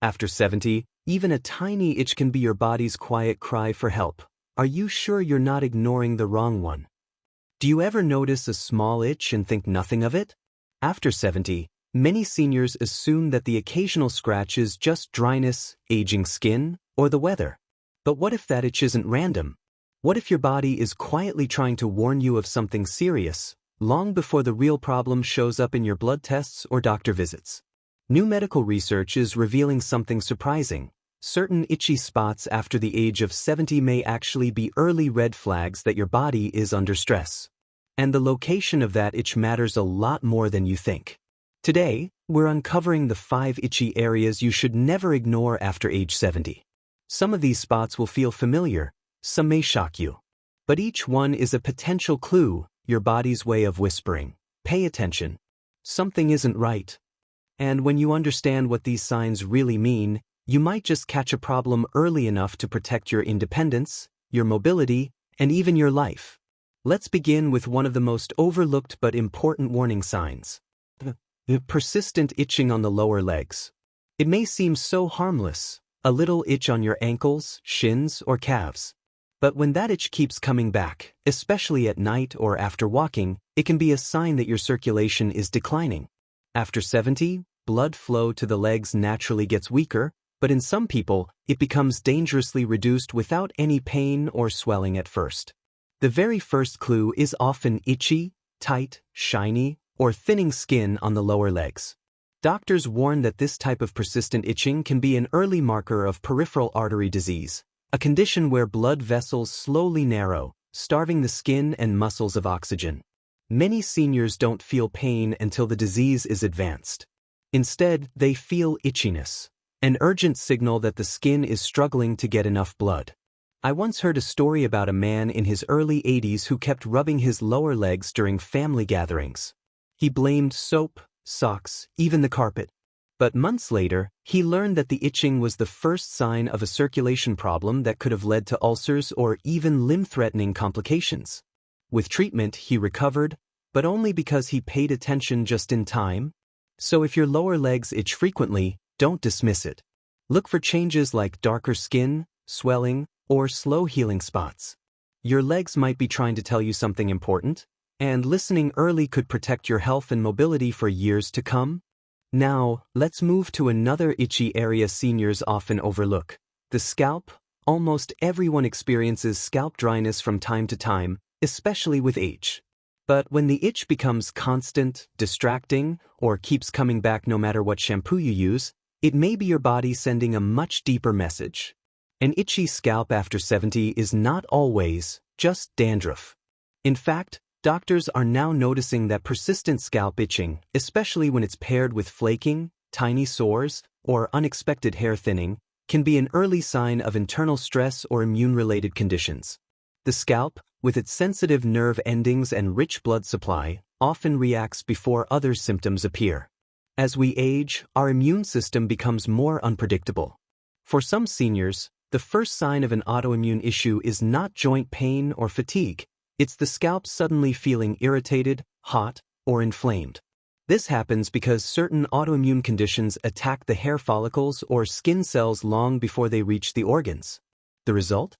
After 70, even a tiny itch can be your body's quiet cry for help. Are you sure you're not ignoring the wrong one? Do you ever notice a small itch and think nothing of it? After 70, many seniors assume that the occasional scratch is just dryness, aging skin, or the weather. But what if that itch isn't random? What if your body is quietly trying to warn you of something serious, long before the real problem shows up in your blood tests or doctor visits? New medical research is revealing something surprising. Certain itchy spots after the age of 70 may actually be early red flags that your body is under stress. And the location of that itch matters a lot more than you think. Today, we're uncovering the 5 itchy areas you should never ignore after age 70. Some of these spots will feel familiar, some may shock you. But each one is a potential clue, your body's way of whispering, "Pay attention. Something isn't right." And when you understand what these signs really mean, you might just catch a problem early enough to protect your independence, your mobility, and even your life. Let's begin with one of the most overlooked but important warning signs. The persistent itching on the lower legs. It may seem so harmless, a little itch on your ankles, shins, or calves. But when that itch keeps coming back, especially at night or after walking, it can be a sign that your circulation is declining. After 70, blood flow to the legs naturally gets weaker, but in some people, it becomes dangerously reduced without any pain or swelling at first. The very first clue is often itchy, tight, shiny, or thinning skin on the lower legs. Doctors warn that this type of persistent itching can be an early marker of peripheral artery disease, a condition where blood vessels slowly narrow, starving the skin and muscles of oxygen. Many seniors don't feel pain until the disease is advanced. Instead, they feel itchiness, an urgent signal that the skin is struggling to get enough blood. I once heard a story about a man in his early 80s who kept rubbing his lower legs during family gatherings. He blamed soap, socks, even the carpet. But months later, he learned that the itching was the first sign of a circulation problem that could have led to ulcers or even limb-threatening complications. With treatment, he recovered, but only because he paid attention just in time. So if your lower legs itch frequently, don't dismiss it. Look for changes like darker skin, swelling, or slow healing spots. Your legs might be trying to tell you something important, and listening early could protect your health and mobility for years to come. Now, let's move to another itchy area seniors often overlook: the scalp. Almost everyone experiences scalp dryness from time to time, especially with age. But when the itch becomes constant, distracting, or keeps coming back no matter what shampoo you use, it may be your body sending a much deeper message. An itchy scalp after 70 is not always just dandruff. In fact, doctors are now noticing that persistent scalp itching, especially when it's paired with flaking, tiny sores, or unexpected hair thinning, can be an early sign of internal stress or immune-related conditions. The scalp, with its sensitive nerve endings and rich blood supply, often reacts before other symptoms appear. As we age, our immune system becomes more unpredictable. For some seniors, the first sign of an autoimmune issue is not joint pain or fatigue. It's the scalp suddenly feeling irritated, hot, or inflamed. This happens because certain autoimmune conditions attack the hair follicles or skin cells long before they reach the organs. The result?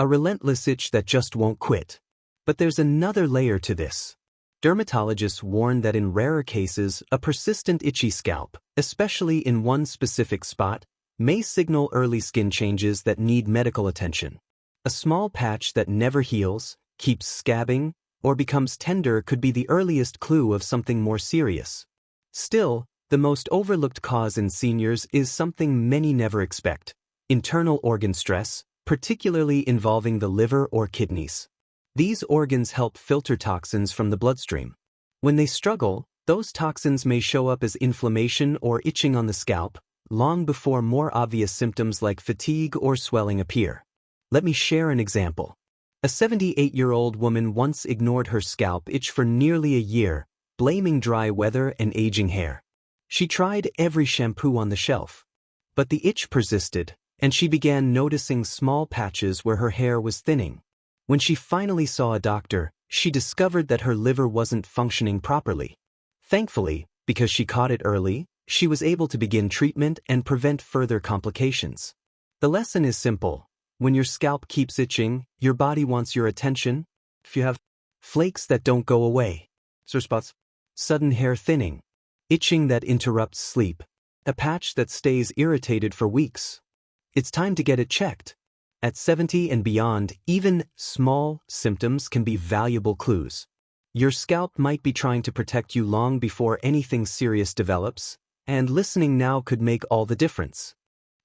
A relentless itch that just won't quit. But there's another layer to this. Dermatologists warn that in rarer cases, a persistent itchy scalp, especially in one specific spot, may signal early skin changes that need medical attention. A small patch that never heals, keeps scabbing, or becomes tender could be the earliest clue of something more serious. Still, the most overlooked cause in seniors is something many never expect: internal organ stress, particularly involving the liver or kidneys. These organs help filter toxins from the bloodstream. When they struggle, those toxins may show up as inflammation or itching on the scalp, long before more obvious symptoms like fatigue or swelling appear. Let me share an example. A 78-year-old woman once ignored her scalp itch for nearly a year, blaming dry weather and aging hair. She tried every shampoo on the shelf. But the itch persisted, and she began noticing small patches where her hair was thinning. When she finally saw a doctor, she discovered that her liver wasn't functioning properly. Thankfully, because she caught it early, She was able to begin treatment and prevent further complications. The lesson is simple. When your scalp keeps itching, your body wants your attention. If you have flakes that don't go away, sore spots, sudden hair thinning, itching that interrupts sleep, a patch that stays irritated for weeks, it's time to get it checked. At 70 and beyond, even small symptoms can be valuable clues. Your scalp might be trying to protect you long before anything serious develops, and listening now could make all the difference.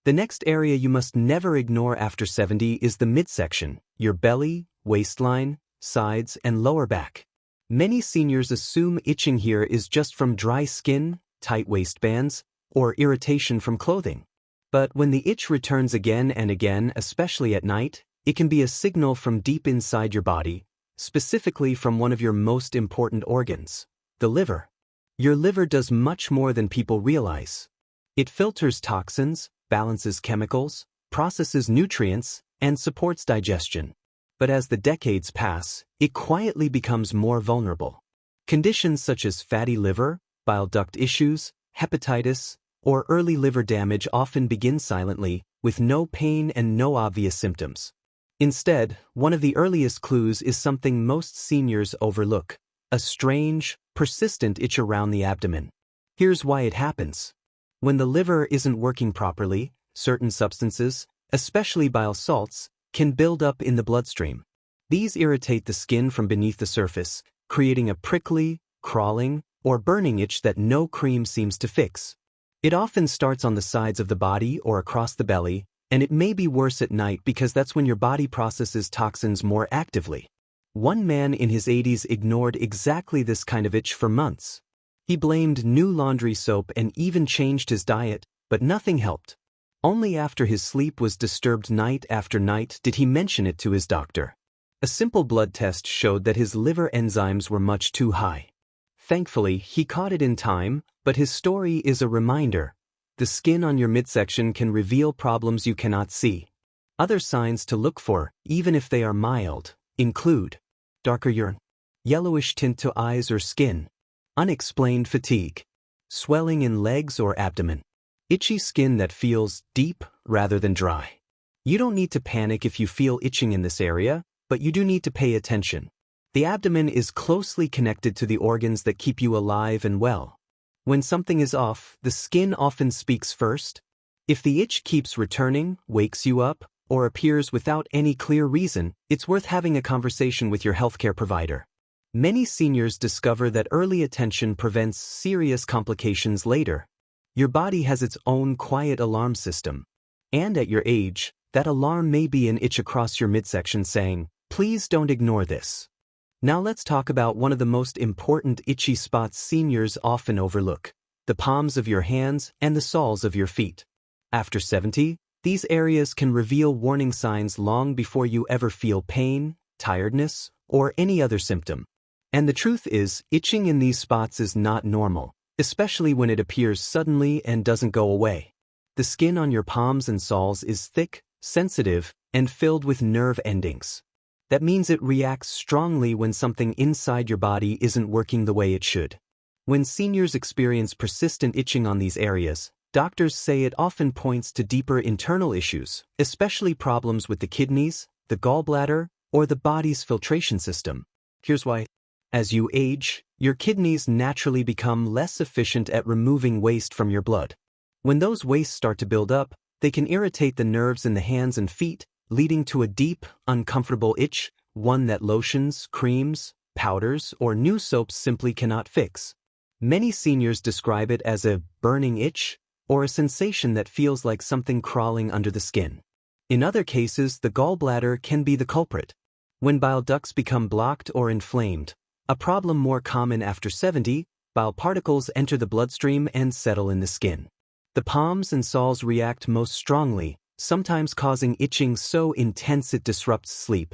The next area you must never ignore after 70 is the midsection, your belly, waistline, sides, and lower back. Many seniors assume itching here is just from dry skin, tight waistbands, or irritation from clothing. But when the itch returns again and again, especially at night, it can be a signal from deep inside your body, specifically from one of your most important organs, the liver. Your liver does much more than people realize. It filters toxins, balances chemicals, processes nutrients, and supports digestion. But as the decades pass, it quietly becomes more vulnerable. Conditions such as fatty liver, bile duct issues, hepatitis, or early liver damage often begin silently, with no pain and no obvious symptoms. Instead, one of the earliest clues is something most seniors overlook: a strange, persistent itch around the abdomen. Here's why it happens. When the liver isn't working properly, certain substances, especially bile salts, can build up in the bloodstream. These irritate the skin from beneath the surface, creating a prickly, crawling, or burning itch that no cream seems to fix. It often starts on the sides of the body or across the belly, and it may be worse at night because that's when your body processes toxins more actively. One man in his 80s ignored exactly this kind of itch for months. He blamed new laundry soap and even changed his diet, but nothing helped. Only after his sleep was disturbed night after night did he mention it to his doctor. A simple blood test showed that his liver enzymes were much too high. Thankfully, he caught it in time, but his story is a reminder. The skin on your midsection can reveal problems you cannot see. Other signs to look for, even if they are mild, include darker urine, yellowish tint to eyes or skin, unexplained fatigue, swelling in legs or abdomen, itchy skin that feels deep rather than dry. You don't need to panic if you feel itching in this area, but you do need to pay attention. The abdomen is closely connected to the organs that keep you alive and well. When something is off, the skin often speaks first. If the itch keeps returning, wakes you up, or appears without any clear reason, it's worth having a conversation with your healthcare provider. Many seniors discover that early attention prevents serious complications later. Your body has its own quiet alarm system. And at your age, that alarm may be an itch across your midsection saying, "Please don't ignore this." Now let's talk about one of the most important itchy spots seniors often overlook: the palms of your hands and the soles of your feet. After 70, these areas can reveal warning signs long before you ever feel pain, tiredness, or any other symptom. And the truth is, itching in these spots is not normal, especially when it appears suddenly and doesn't go away. The skin on your palms and soles is thick, sensitive, and filled with nerve endings. That means it reacts strongly when something inside your body isn't working the way it should. When seniors experience persistent itching on these areas, doctors say it often points to deeper internal issues, especially problems with the kidneys, the gallbladder, or the body's filtration system. Here's why. As you age, your kidneys naturally become less efficient at removing waste from your blood. When those wastes start to build up, they can irritate the nerves in the hands and feet, leading to a deep, uncomfortable itch, one that lotions, creams, powders, or new soaps simply cannot fix. Many seniors describe it as a burning itch, or a sensation that feels like something crawling under the skin. In other cases, the gallbladder can be the culprit. When bile ducts become blocked or inflamed, a problem more common after 70, bile particles enter the bloodstream and settle in the skin. The palms and soles react most strongly, sometimes causing itching so intense it disrupts sleep.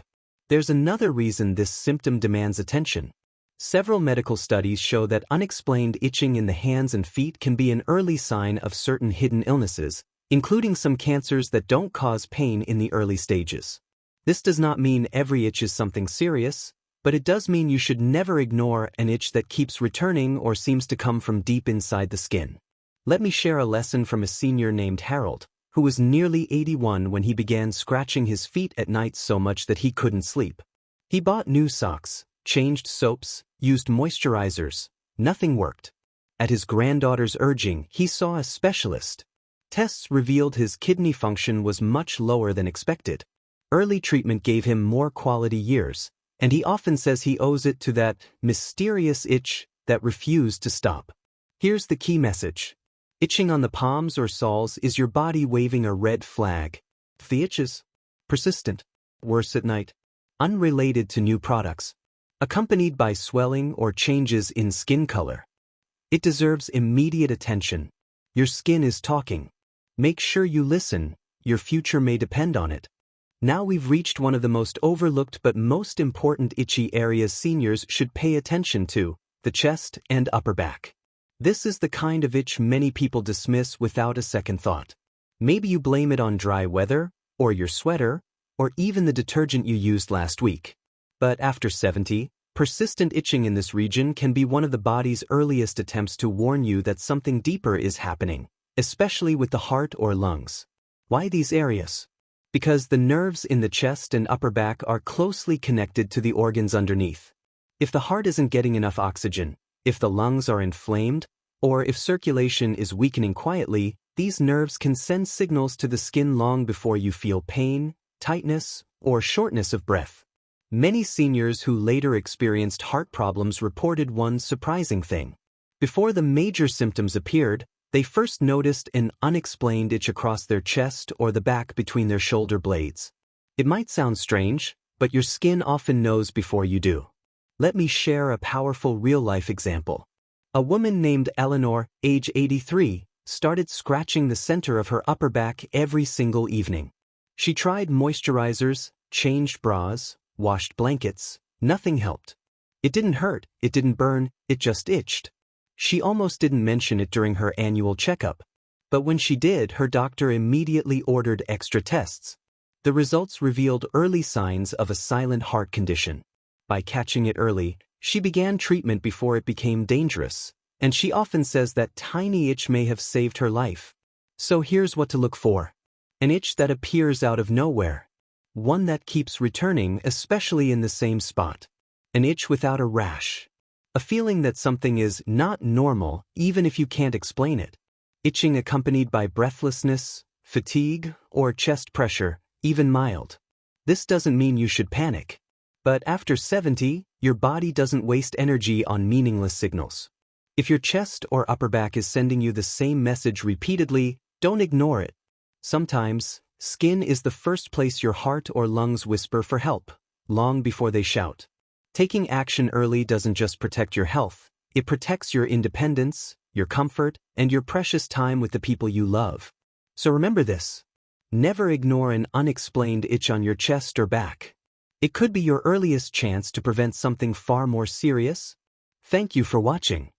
There's another reason this symptom demands attention. Several medical studies show that unexplained itching in the hands and feet can be an early sign of certain hidden illnesses, including some cancers that don't cause pain in the early stages. This does not mean every itch is something serious, but it does mean you should never ignore an itch that keeps returning or seems to come from deep inside the skin. Let me share a lesson from a senior named Harold, who was nearly 81 when he began scratching his feet at night so much that he couldn't sleep. He bought new socks, changed soaps, used moisturizers. Nothing worked. At his granddaughter's urging, he saw a specialist. Tests revealed his kidney function was much lower than expected. Early treatment gave him more quality years, and he often says he owes it to that mysterious itch that refused to stop. Here's the key message. Itching on the palms or soles is your body waving a red flag. If the itch is persistent, worse at night, unrelated to new products, accompanied by swelling or changes in skin color, it deserves immediate attention. Your skin is talking. Make sure you listen. Your future may depend on it. Now we've reached one of the most overlooked but most important itchy areas seniors should pay attention to, the chest and upper back. This is the kind of itch many people dismiss without a second thought. Maybe you blame it on dry weather, or your sweater, or even the detergent you used last week. But after 70, persistent itching in this region can be one of the body's earliest attempts to warn you that something deeper is happening, especially with the heart or lungs. Why these areas? Because the nerves in the chest and upper back are closely connected to the organs underneath. If the heart isn't getting enough oxygen, if the lungs are inflamed, or if circulation is weakening quietly, these nerves can send signals to the skin long before you feel pain, tightness, or shortness of breath. Many seniors who later experienced heart problems reported one surprising thing. Before the major symptoms appeared, they first noticed an unexplained itch across their chest or the back between their shoulder blades. It might sound strange, but your skin often knows before you do. Let me share a powerful real-life example. A woman named Eleanor, age 83, started scratching the center of her upper back every single evening. She tried moisturizers, changed bras, washed blankets. Nothing helped. It didn't hurt, it didn't burn, it just itched. She almost didn't mention it during her annual checkup. But when she did, her doctor immediately ordered extra tests. The results revealed early signs of a silent heart condition. By catching it early, she began treatment before it became dangerous, and she often says that tiny itch may have saved her life. So here's what to look for. An itch that appears out of nowhere. One that keeps returning, especially in the same spot. An itch without a rash. A feeling that something is not normal, even if you can't explain it. Itching accompanied by breathlessness, fatigue, or chest pressure, even mild. This doesn't mean you should panic. But after 70, your body doesn't waste energy on meaningless signals. If your chest or upper back is sending you the same message repeatedly, don't ignore it. Sometimes, skin is the first place your heart or lungs whisper for help, long before they shout. Taking action early doesn't just protect your health, it protects your independence, your comfort, and your precious time with the people you love. So remember this. Never ignore an unexplained itch on your chest or back. It could be your earliest chance to prevent something far more serious. Thank you for watching.